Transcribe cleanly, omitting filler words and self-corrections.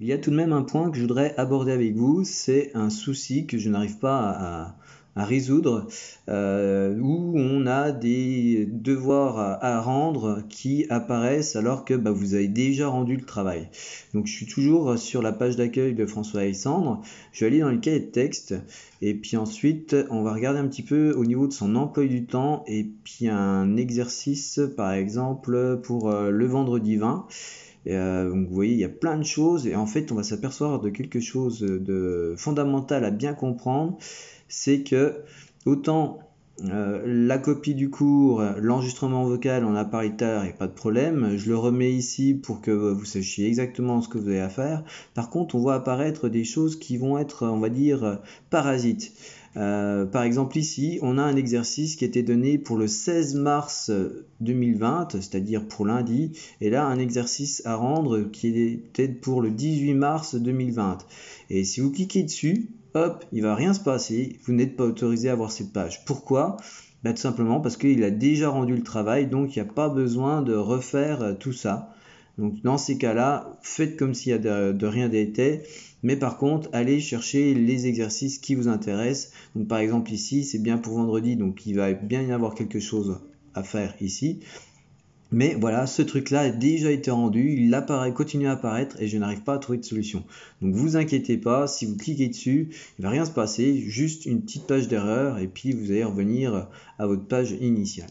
Il y a tout de même un point que je voudrais aborder avec vous, c'est un souci que je n'arrive pas à résoudre, où on a des devoirs à rendre qui apparaissent alors que vous avez déjà rendu le travail. Donc je suis toujours sur la page d'accueil de François Alexandre, je vais aller dans le cahier de texte, et puis ensuite on va regarder un petit peu au niveau de son emploi du temps, et puis un exercice par exemple pour le vendredi 20. Donc vous voyez, il y a plein de choses et en fait, on va s'apercevoir de quelque chose de fondamental à bien comprendre, c'est que autant la copie du cours, l'enregistrement vocal, on a parlé tout à l'heure, il n'y a pas de problème. Je le remets ici pour que vous sachiez exactement ce que vous avez à faire. Par contre, on voit apparaître des choses qui vont être, on va dire, parasites. Par exemple ici, on a un exercice qui était donné pour le 16 mars 2020, c'est-à-dire pour lundi, et là un exercice à rendre qui était pour le 18 mars 2020. Et si vous cliquez dessus, hop, il va rien se passer, vous n'êtes pas autorisé à voir cette page. Pourquoi? Tout simplement parce qu'il a déjà rendu le travail, donc il n'y a pas besoin de refaire tout ça. Donc dans ces cas-là, faites comme s'il y a de rien n'était, mais par contre, allez chercher les exercices qui vous intéressent. Donc par exemple ici, c'est bien pour vendredi, donc il va bien y avoir quelque chose à faire ici. Mais voilà, ce truc-là a déjà été rendu, il apparaît, continue à apparaître et je n'arrive pas à trouver de solution. Donc vous inquiétez pas, si vous cliquez dessus, il ne va rien se passer, juste une petite page d'erreur et puis vous allez revenir à votre page initiale.